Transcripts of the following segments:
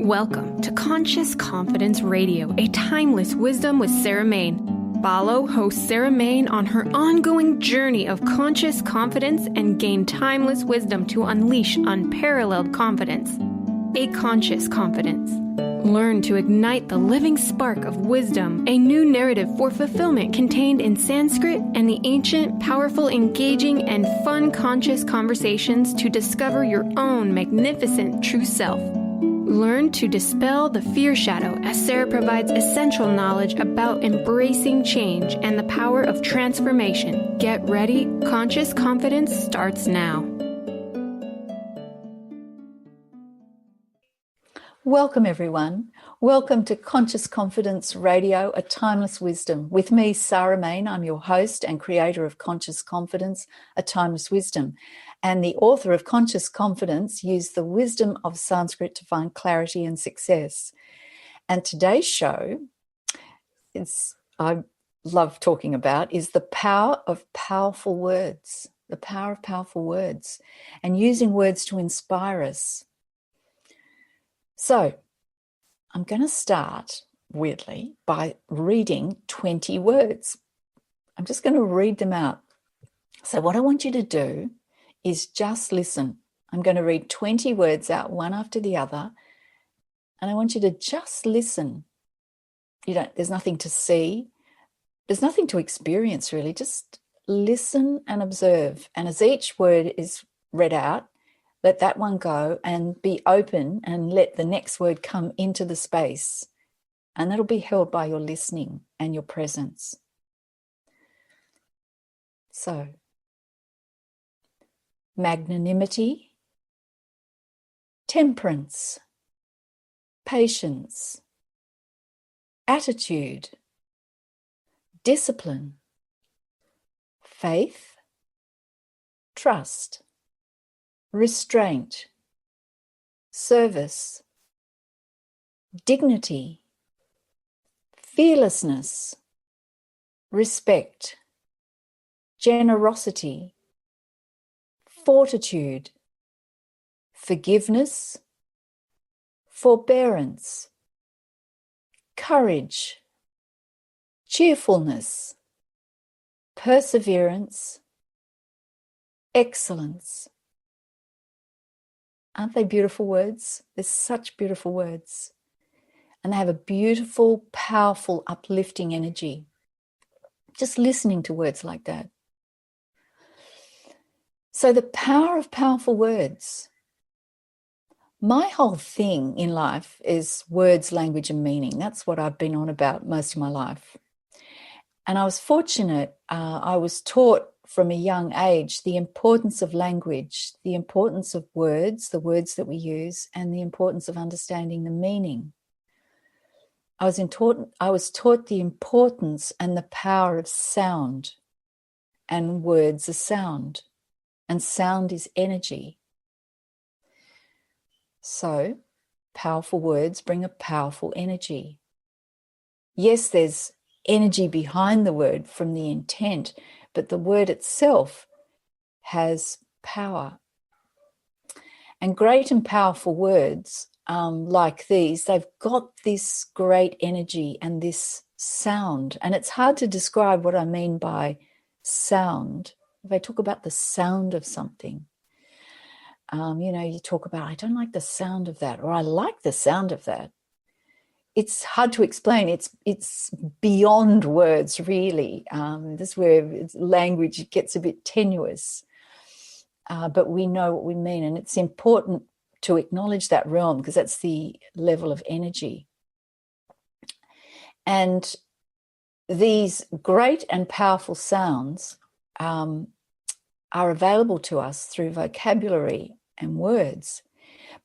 Welcome to Conscious Confidence Radio, a timeless wisdom with Sarah Main. Follow host Sarah Main on her ongoing journey of conscious confidence and gain timeless wisdom to unleash unparalleled confidence. A conscious confidence. Learn to ignite the living spark of wisdom, a new narrative for fulfillment contained in Sanskrit and the ancient, powerful, engaging, and fun conscious conversations to discover your own magnificent true self. Learn to dispel the fear shadow as Sarah provides essential knowledge about embracing change and the power of transformation. Get ready, Conscious Confidence starts now. Welcome everyone. Welcome to Conscious Confidence Radio, a timeless wisdom. With me, Sarah Main. I'm your host and creator of Conscious Confidence, a timeless wisdom. And the author of Conscious Confidence used the wisdom of Sanskrit to find clarity and success. And today's show I love talking about is the power of powerful words, the power of powerful words and using words to inspire us. So I'm going to start, weirdly, by reading 20 words. I'm just going to read them out. So what I want you to do is just listen. I'm going to read 20 words out, one after the other, and I want you to just listen. There's nothing to see. There's nothing to experience, really. Just listen and observe. And as each word is read out, let that one go and be open and let the next word come into the space. And that'll be held by your listening and your presence. So, magnanimity, temperance, patience, attitude, discipline, faith, trust, restraint, service, dignity, fearlessness, respect, generosity, fortitude, forgiveness, forbearance, courage, cheerfulness, perseverance, excellence. Aren't they beautiful words? They're such beautiful words. And they have a beautiful, powerful, uplifting energy. Just listening to words like that. So the power of powerful words. My whole thing in life is words, language, and meaning. That's what I've been on about most of my life. And I was fortunate. I was taught from a young age the importance of language, the importance of words, the words that we use, and the importance of understanding the meaning. I was taught the importance and the power of sound, and words are sound, and sound is energy. So, powerful words bring a powerful energy. Yes, there's energy behind the word from the intent, but the word itself has power. And great and powerful words like these, they've got this great energy and this sound. And it's hard to describe what I mean by sound. If I talk about the sound of something, you talk about, I don't like the sound of that, or I like the sound of that. It's hard to explain. It's beyond words, really. This is where language gets a bit tenuous. But we know what we mean. And it's important to acknowledge that realm because that's the level of energy. And these great and powerful sounds are available to us through vocabulary and words.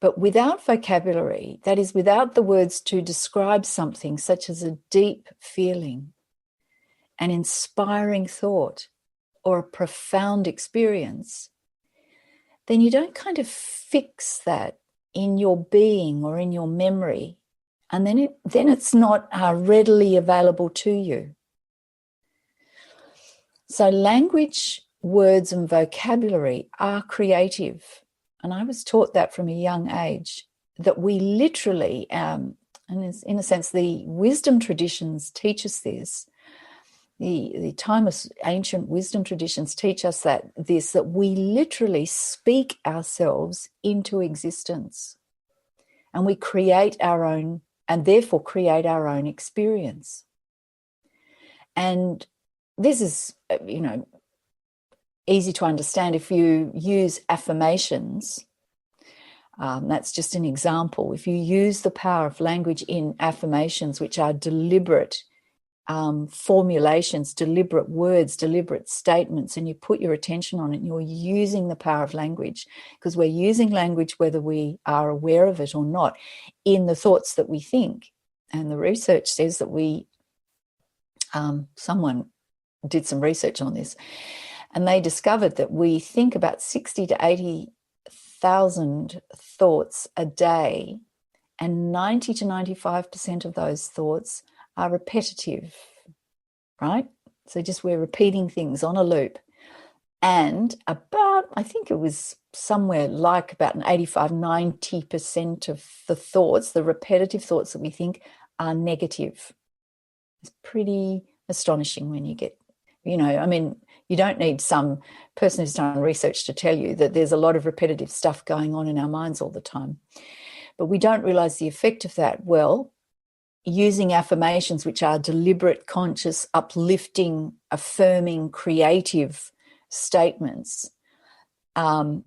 But without vocabulary, that is, without the words to describe something such as a deep feeling, an inspiring thought, or a profound experience, then you don't kind of fix that in your being or in your memory, and then it's not readily available to you. So language, words, and vocabulary are creative. And I was taught that from a young age. that we literally, and in a sense, the wisdom traditions teach us this. The timeless ancient wisdom traditions teach us that we literally speak ourselves into existence, and we create our own, and therefore create our own experience. And this is, easy to understand if you use affirmations. That's just an example. If you use the power of language in affirmations, which are deliberate formulations, deliberate words, deliberate statements, and you put your attention on it, and you're using the power of language, because we're using language whether we are aware of it or not in the thoughts that we think. And the research says that someone did some research on this, and they discovered that we think about 60 to 80,000 thoughts a day, and 90 to 95% of those thoughts are repetitive, right? So just we're repeating things on a loop. And about, I think it was somewhere like about an 85-90% of the thoughts, the repetitive thoughts that we think, are negative. It's pretty astonishing when you get, you don't need some person who's done research to tell you that there's a lot of repetitive stuff going on in our minds all the time. But we don't realize the effect of that. Well, using affirmations, which are deliberate, conscious, uplifting, affirming, creative statements,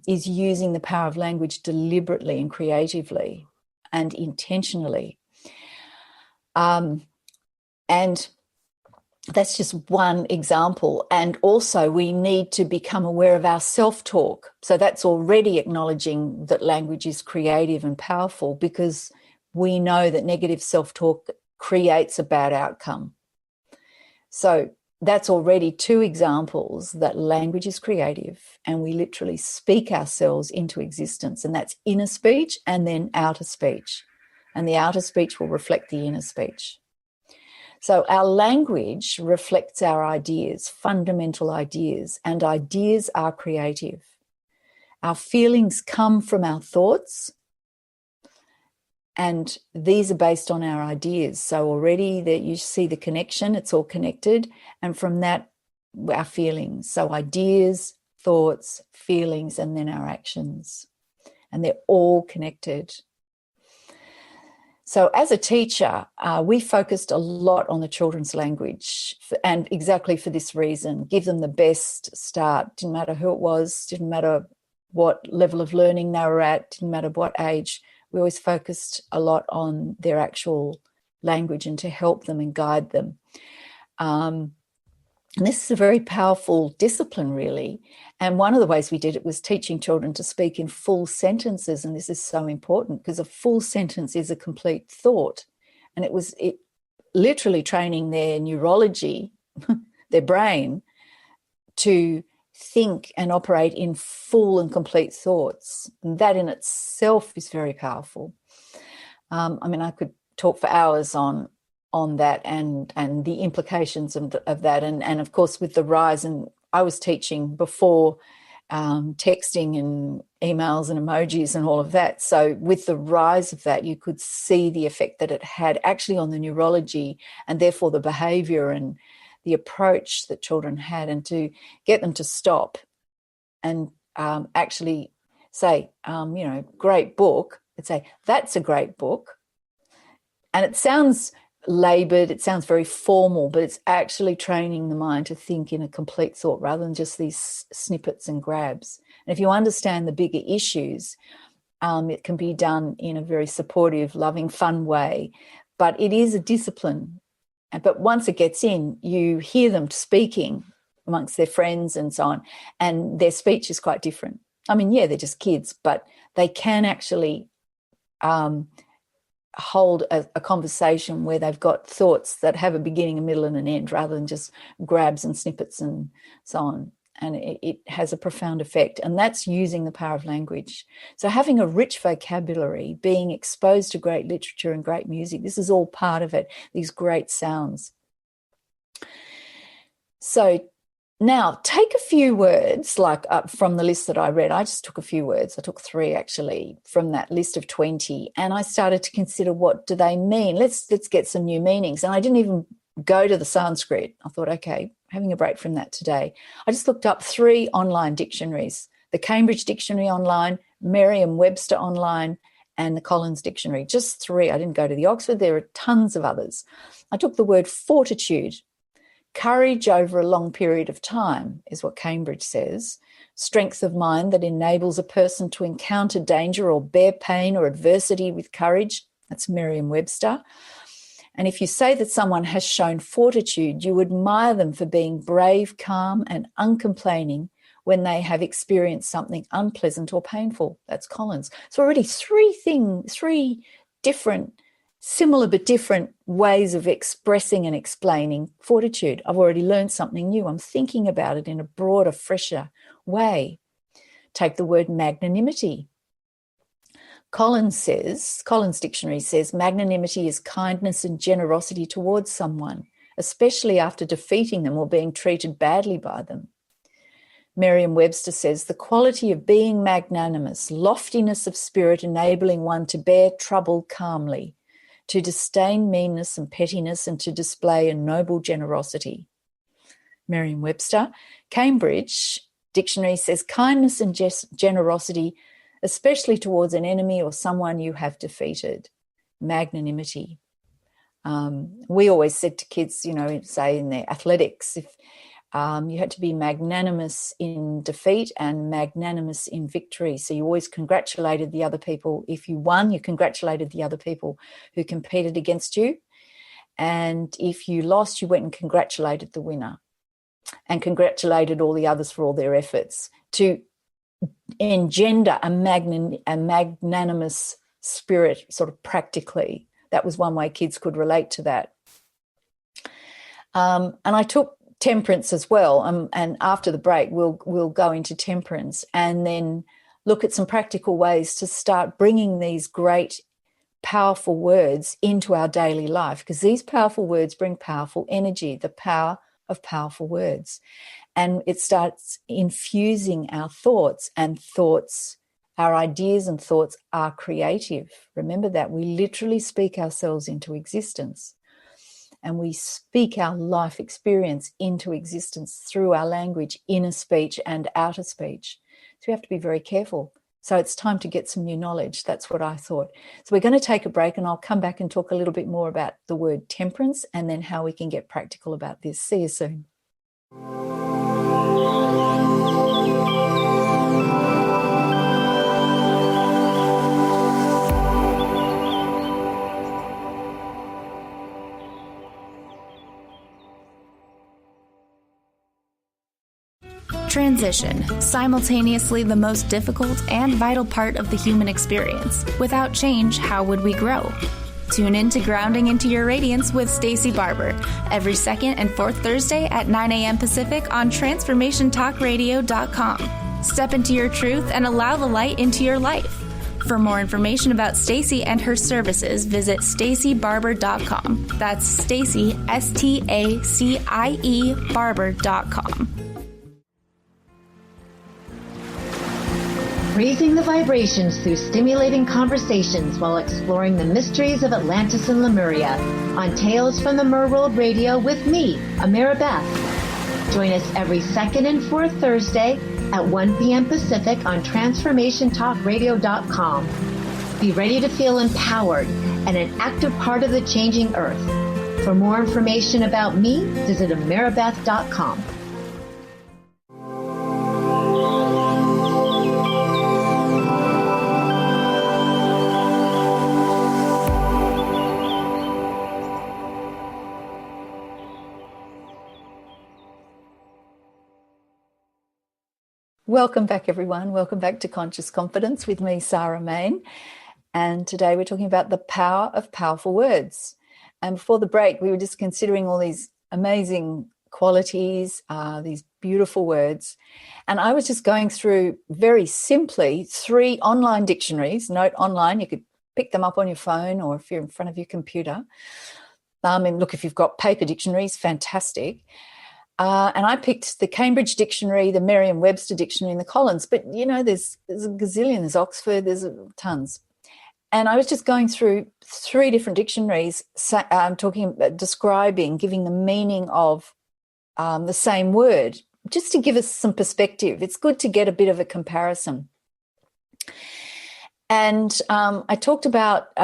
is using the power of language deliberately and creatively and intentionally. And that's just one example. And also we need to become aware of our self-talk. So that's already acknowledging that language is creative and powerful, because we know that negative self-talk creates a bad outcome. So that's already two examples that language is creative, and we literally speak ourselves into existence. And that's inner speech and then outer speech. And the outer speech will reflect the inner speech. So our language reflects our ideas, fundamental ideas, and ideas are creative. Our feelings come from our thoughts, and these are based on our ideas. So already that you see the connection, it's all connected. And from that, our feelings. So ideas, thoughts, feelings, and then our actions. And they're all connected. So as a teacher, we focused a lot on the children's language, and exactly for this reason: give them the best start. Didn't matter who it was, didn't matter what level of learning they were at, didn't matter what age. We always focused a lot on their actual language and to help them and guide them. And this is a very powerful discipline, really. And one of the ways we did it was teaching children to speak in full sentences. And this is so important, because a full sentence is a complete thought. And it literally training their neurology, their brain, to think and operate in full and complete thoughts. And that in itself is very powerful. I could talk for hours on that and the implications of that. And of course, with the rise, and I was teaching before texting and emails and emojis and all of that. So with the rise of that, you could see the effect that it had actually on the neurology, and therefore the behavior and the approach that children had, and to get them to stop and actually say, great book. I'd say, that's a great book. And it sounds laboured, it sounds very formal, but it's actually training the mind to think in a complete thought rather than just these snippets and grabs. And if you understand the bigger issues, it can be done in a very supportive, loving, fun way. But it is a discipline. But once it gets in, you hear them speaking amongst their friends and so on, and their speech is quite different. They're just kids, but they can actually hold a conversation where they've got thoughts that have a beginning, a middle, and an end, rather than just grabs and snippets and so on. And it has a profound effect. And that's using the power of language. So having a rich vocabulary, being exposed to great literature and great music, this is all part of it, these great sounds. So Now, take a few words, like from the list that I read. I just took a few words. I took 3 actually from that list of 20, and I started to consider, what do they mean? Let's get some new meanings. And I didn't even go to the Sanskrit. I thought, okay, having a break from that today. I just looked up 3 online dictionaries: the Cambridge Dictionary online, Merriam-Webster online, and the Collins Dictionary. Just 3. I didn't go to the Oxford. There are tons of others. I took the word fortitude. Courage over a long period of time is what Cambridge says. Strength of mind that enables a person to encounter danger or bear pain or adversity with courage. That's Merriam-Webster. And if you say that someone has shown fortitude, you admire them for being brave, calm, and uncomplaining when they have experienced something unpleasant or painful. That's Collins. So already 3 different, similar but different ways of expressing and explaining fortitude. I've already learned something new. I'm thinking about it in a broader, fresher way. Take the word magnanimity. Collins Dictionary says, magnanimity is kindness and generosity towards someone, especially after defeating them or being treated badly by them. Merriam-Webster says, the quality of being magnanimous, loftiness of spirit enabling one to bear trouble calmly, to disdain meanness and pettiness, and to display a noble generosity. Merriam-Webster. Cambridge Dictionary says, kindness and generosity, especially towards an enemy or someone you have defeated. Magnanimity. We always said to kids, say in their athletics, if you had to be magnanimous in defeat and magnanimous in victory. So you always congratulated the other people. If you won, you congratulated the other people who competed against you. And if you lost, you went and congratulated the winner and congratulated all the others for all their efforts to engender a magnanimous spirit, sort of practically. That was one way kids could relate to that. And I took temperance as well, and after the break we'll go into temperance and then look at some practical ways to start bringing these great powerful words into our daily life, because these powerful words bring powerful energy, the power of powerful words, and it starts infusing our thoughts, and our ideas and thoughts are creative. Remember that we literally speak ourselves into existence. And we speak our life experience into existence through our language, inner speech and outer speech. So we have to be very careful. So it's time to get some new knowledge. That's what I thought. So we're going to take a break, and I'll come back and talk a little bit more about the word temperance and then how we can get practical about this. See you soon. Transition, simultaneously the most difficult and vital part of the human experience. Without change, how would we grow? Tune in to Grounding into Your Radiance with Stacey Barber every second and fourth Thursday at 9 a.m. Pacific on TransformationTalkRadio.com. Step into your truth and allow the light into your life. For more information about Stacey and her services, visit StaceyBarber.com. That's Stacey, Stacie, Barber.com. Raising the vibrations through stimulating conversations while exploring the mysteries of Atlantis and Lemuria on Tales from the Merworld Radio with me, Amira Beth. Join us every second and fourth Thursday at 1 p.m. Pacific on TransformationTalkRadio.com. Be ready to feel empowered and an active part of the changing earth. For more information about me, visit amirabeth.com. Welcome back, everyone. Welcome back to Conscious Confidence with me, Sarah Main. And today we're talking about the power of powerful words. And before the break, we were just considering all these amazing qualities, these beautiful words. And I was just going through very simply 3 online dictionaries. Note online, you could pick them up on your phone or if you're in front of your computer. And look, if you've got paper dictionaries, fantastic. And I picked the Cambridge Dictionary, the Merriam-Webster Dictionary, and the Collins. But, there's a gazillion. There's Oxford, there's tons. And I was just going through 3 different dictionaries, describing, giving the meaning of the same word, just to give us some perspective. It's good to get a bit of a comparison. And I talked about,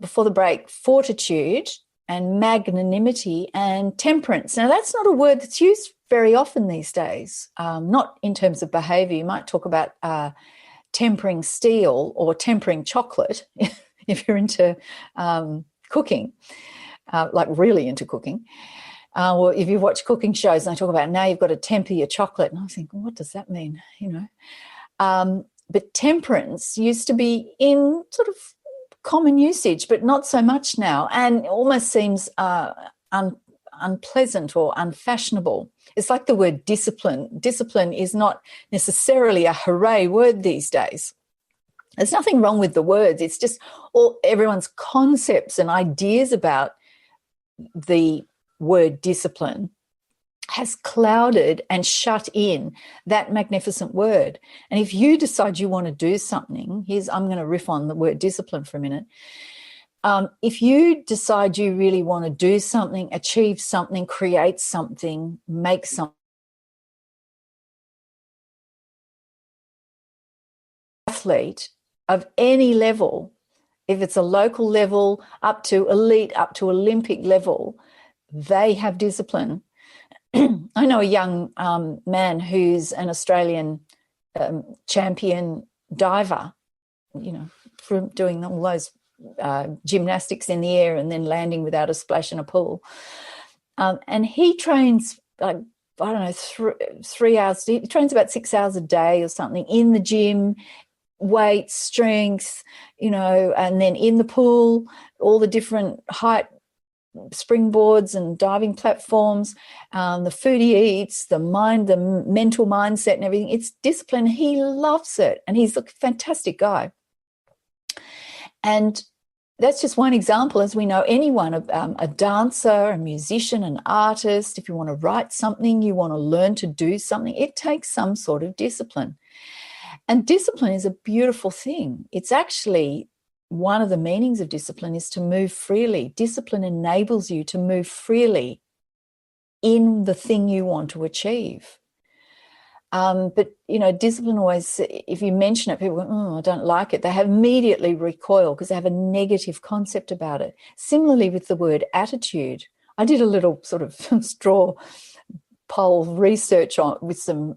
before the break, fortitude and magnanimity and temperance. Now, that's not a word that's used very often these days, not in terms of behaviour. You might talk about tempering steel or tempering chocolate if you're into cooking, like really into cooking. Or if you watch cooking shows and they talk about now you've got to temper your chocolate. And I think, what does that mean? But temperance used to be in sort of common usage, but not so much now, and almost seems unpleasant or unfashionable. It's like the word discipline. Discipline is not necessarily a hooray word these days. There's nothing wrong with the words. It's just everyone's concepts and ideas about the word discipline has clouded and shut in that magnificent word. And if you decide you want to do something, I'm going to riff on the word discipline for a minute. If you decide you really want to do something, achieve something, create something, make something, athlete of any level, if it's a local level up to elite, up to Olympic level, they have discipline. I know a young man who's an Australian champion diver, from doing all those gymnastics in the air and then landing without a splash in a pool. And he trains, 3 hours. He trains about 6 hours a day or something in the gym, weight, strength, and then in the pool, all the different height springboards and diving platforms, the food he eats, the mental mindset and everything. It's discipline. He loves it. And he's a fantastic guy. And that's just one example. As we know, anyone, a dancer, a musician, an artist, if you want to write something, you want to learn to do something, it takes some sort of discipline. And discipline is a beautiful thing. It's actually one of the meanings of discipline is to move freely. Discipline enables you to move freely in the thing you want to achieve. But, discipline always, if you mention it, people go, I don't like it. They have immediately recoil because they have a negative concept about it. Similarly with the word attitude. I did a little sort of straw poll research with some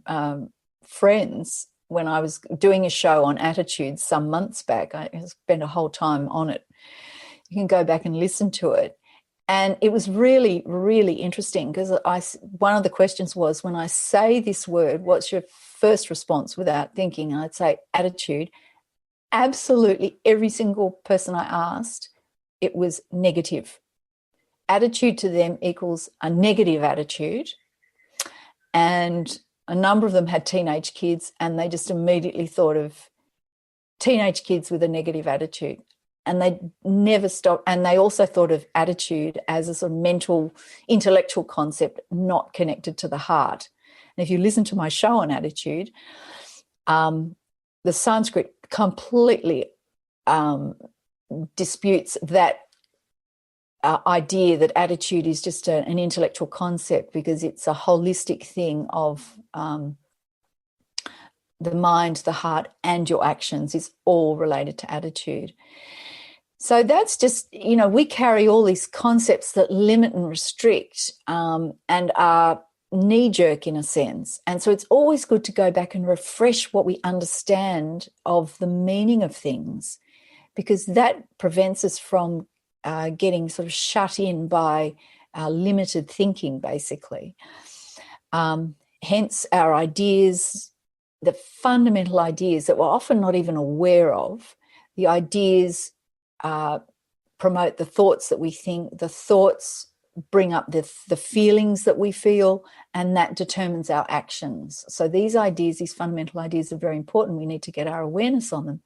friends when I was doing a show on attitude some months back. I spent a whole time on it. You can go back and listen to it. And it was really, really interesting because one of the questions was, when I say this word, what's your first response without thinking? And I'd say attitude. Absolutely every single person I asked, it was negative. Attitude to them equals a negative attitude. And a number of them had teenage kids, and they just immediately thought of teenage kids with a negative attitude. And they never stopped. And they also thought of attitude as a sort of mental, intellectual concept, not connected to the heart. And if you listen to my show on attitude, the Sanskrit completely disputes that idea that attitude is just an intellectual concept, because it's a holistic thing of the mind, the heart, and your actions is all related to attitude. So that's just, we carry all these concepts that limit and restrict and are knee-jerk in a sense. And so it's always good to go back and refresh what we understand of the meaning of things, because that prevents us from getting sort of shut in by limited thinking, basically. Hence our ideas, the fundamental ideas that we're often not even aware of, the ideas promote the thoughts that we think, the thoughts bring up the feelings that we feel, and that determines our actions. So these ideas, these fundamental ideas, are very important. We need to get our awareness on them.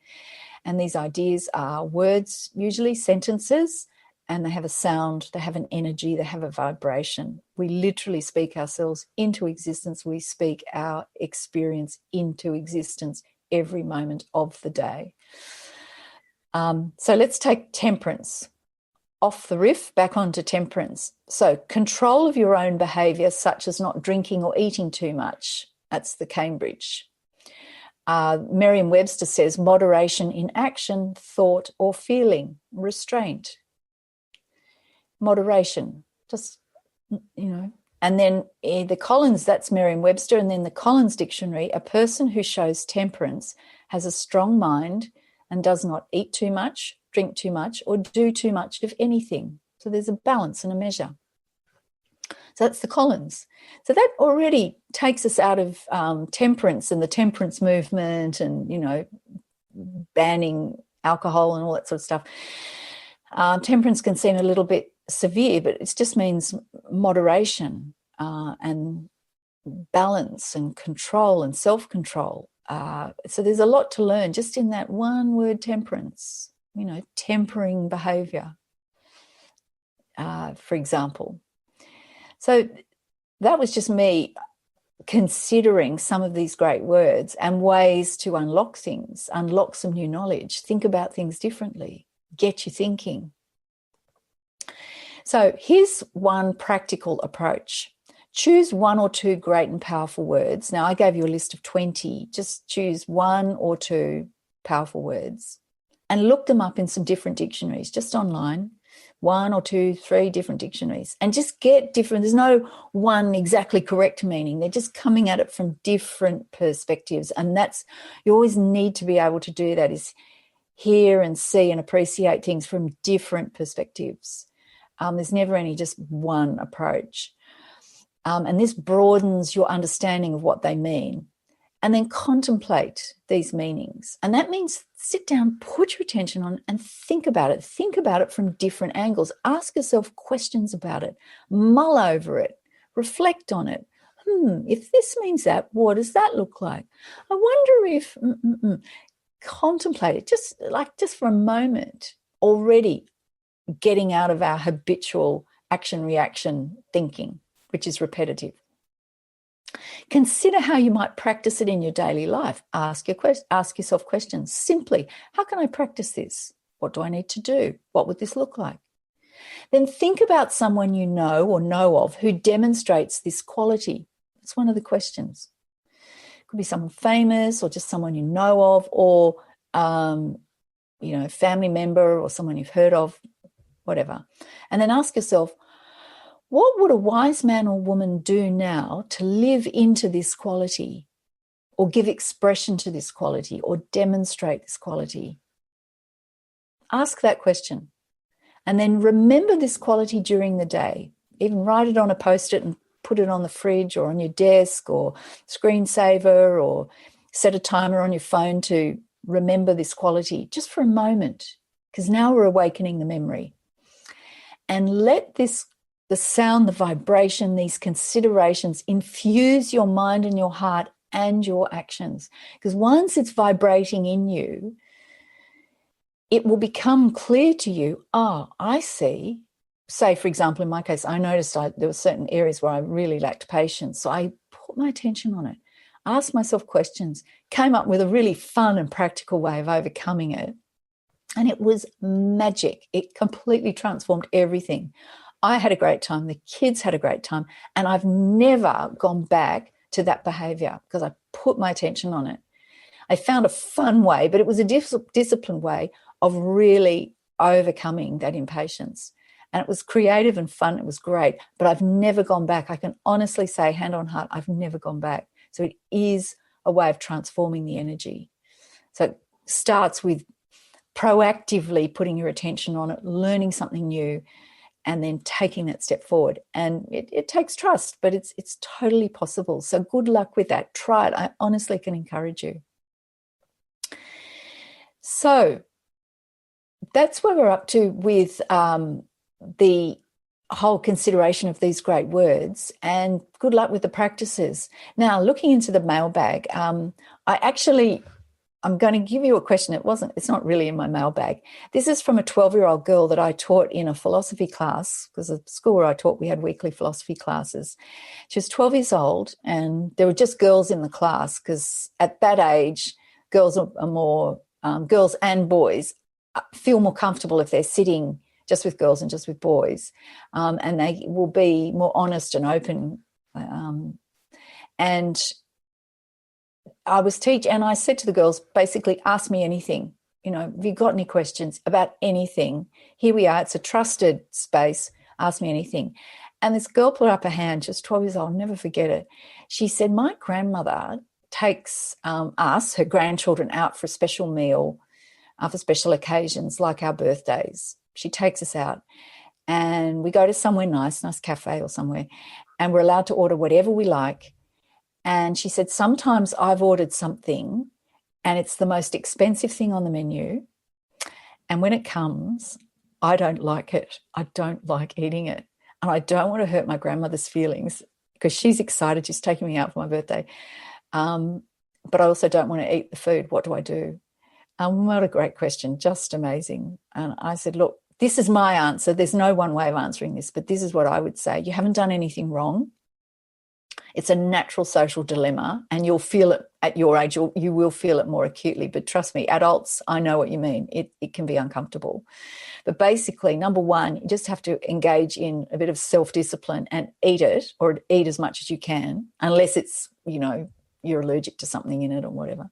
And these ideas are words, usually sentences, and they have a sound, they have an energy, they have a vibration. We literally speak ourselves into existence. We speak our experience into existence every moment of the day. So let's take temperance. Off the riff, back onto temperance. So control of your own behaviour, such as not drinking or eating too much. That's the Cambridge. Merriam-Webster says moderation in action, thought or feeling, restraint. Moderation, just, And then the Collins, that's Merriam-Webster, and then the Collins Dictionary, a person who shows temperance has a strong mind and does not eat too much, drink too much, or do too much of anything. So there's a balance and a measure. So that's the Collins. So that already takes us out of temperance and the temperance movement and, banning alcohol and all that sort of stuff. Temperance can seem a little bit severe, but it just means moderation and balance and control and self-control. So there's a lot to learn just in that one word, temperance, tempering behaviour, for example. So that was just me considering some of these great words and ways to unlock things, unlock some new knowledge, think about things differently, get you thinking. So here's one practical approach. Choose one or two great and powerful words. Now, I gave you a list of 20. Just choose one or two powerful words and look them up in some different dictionaries, just online. 1 or 2, 3 different dictionaries, and just get different. There's no one exactly correct meaning. They're just coming at it from different perspectives. And you always need to be able to do that, is hear and see and appreciate things from different perspectives. There's never any just one approach. And this broadens your understanding of what they mean. And then contemplate these meanings. And that means sit down, put your attention on and think about it. Think about it from different angles. Ask yourself questions about it. Mull over it. Reflect on it. If this means that, what does that look like? I wonder if... Contemplate it, just for a moment, already getting out of our habitual action-reaction thinking, which is repetitive. Consider how you might practice it in your daily life. Ask yourself questions. Simply, how can I practice this? What do I need to do? What would this look like? Then think about someone you know or know of who demonstrates this quality. That's one of the questions. It could be someone famous or just someone you know of, or family member or someone you've heard of, whatever. And then ask yourself, what would a wise man or woman do now to live into this quality, or give expression to this quality, or demonstrate this quality? Ask that question. And then remember this quality during the day. Even write it on a Post-it and put it on the fridge or on your desk or screensaver, or set a timer on your phone to remember this quality just for a moment, because now we're awakening the memory. And let the sound, the vibration, these considerations infuse your mind and your heart and your actions. Because once it's vibrating in you, it will become clear to you, I see. Say, for example, in my case, I noticed there were certain areas where I really lacked patience. So I put my attention on it, asked myself questions, came up with a really fun and practical way of overcoming it. And it was magic. It completely transformed everything. I had a great time. The kids had a great time. And I've never gone back to that behavior because I put my attention on it. I found a fun way, but it was a disciplined way of really overcoming that impatience. And it was creative and fun. It was great. But I've never gone back. I can honestly say, hand on heart, I've never gone back. So it is a way of transforming the energy. So it starts with proactively putting your attention on it, learning something new, and then taking that step forward. And it takes trust, but it's totally possible. So good luck with that. Try it. I honestly can encourage you. So that's where we're up to with the whole consideration of these great words, and good luck with the practices. Now, looking into the mailbag, I actually I'm going to give you a question. It's not really in my mailbag. This is from a 12-year-old girl that I taught in a philosophy class, because at the school where I taught, we had weekly philosophy classes. She was 12 years old, and there were just girls in the class, because at that age, girls are more, girls and boys feel more comfortable if they're sitting just with girls and just with boys, and they will be more honest and open. And I was teaching, and I said to the girls, basically, ask me anything. Have you got any questions about anything? Here we are. It's a trusted space. Ask me anything. And this girl put up her hand, just 12 years old, I'll never forget it. She said, my grandmother takes us, her grandchildren, out for a special meal for special occasions like our birthdays. She takes us out and we go to somewhere nice cafe or somewhere, and we're allowed to order whatever we like. And she said, sometimes I've ordered something and it's the most expensive thing on the menu. And when it comes, I don't like it. I don't like eating it. And I don't want to hurt my grandmother's feelings because she's excited. She's taking me out for my birthday. But I also don't want to eat the food. What do I do? What a great question. Just amazing. And I said, look, this is my answer. There's no one way of answering this, but this is what I would say. You haven't done anything wrong. It's a natural social dilemma, and you'll feel it at your age. You will feel it more acutely. But trust me, adults, I know what you mean. It can be uncomfortable. But basically, number one, you just have to engage in a bit of self-discipline and eat it, or eat as much as you can, unless it's, you're allergic to something in it or whatever.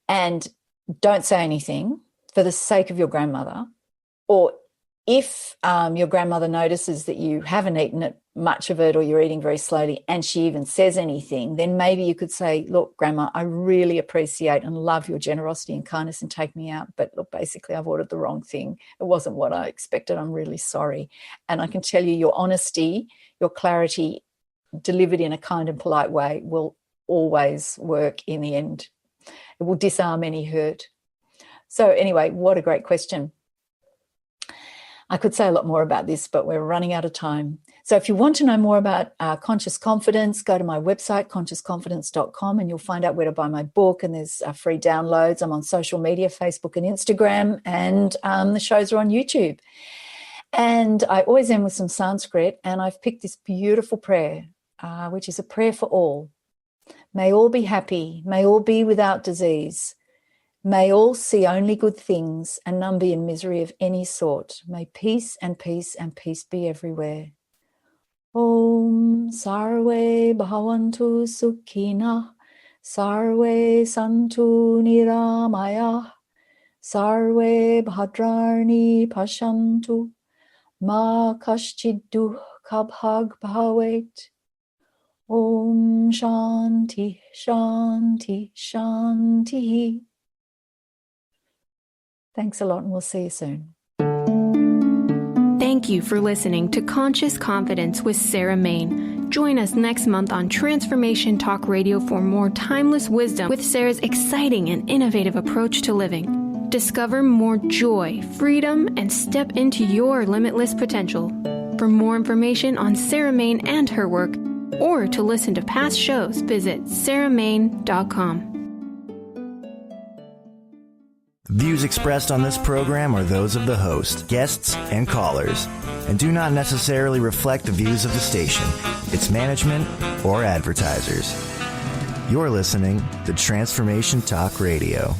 And don't say anything for the sake of your grandmother. Or if your grandmother notices that you haven't eaten it, much of it, or you're eating very slowly, and she even says anything, then maybe you could say, look, Grandma, I really appreciate and love your generosity and kindness and take me out, but look, basically I've ordered the wrong thing. It wasn't what I expected. I'm really sorry. And I can tell you, your honesty, your clarity, delivered in a kind and polite way, will always work in the end. It will disarm any hurt. So anyway, what a great question. I could say a lot more about this, but we're running out of time. So if you want to know more about conscious confidence, go to my website, consciousconfidence.com, and you'll find out where to buy my book, and there's free downloads. I'm on social media, Facebook and Instagram, and the shows are on YouTube. And I always end with some Sanskrit, and I've picked this beautiful prayer, which is a prayer for all. May all be happy, may all be without disease. May all see only good things, and none be in misery of any sort. May peace and peace and peace be everywhere. Om Sarve Bhavantu Sukhina, Sarve Santu Niramaya, Sarve Bhadrarni Pashantu, Ma Kaschid Dukkha Bhag Bhavet. Om Shanti Shanti Shanti. Thanks a lot, and we'll see you soon. Thank you for listening to Conscious Confidence with Sarah Main. Join us next month on Transformation Talk Radio for more timeless wisdom with Sarah's exciting and innovative approach to living. Discover more joy, freedom, and step into your limitless potential. For more information on Sarah Main and her work, or to listen to past shows, visit sarahmain.com. Views expressed on this program are those of the host, guests, and callers, and do not necessarily reflect the views of the station, its management, or advertisers. You're listening to Transformation Talk Radio.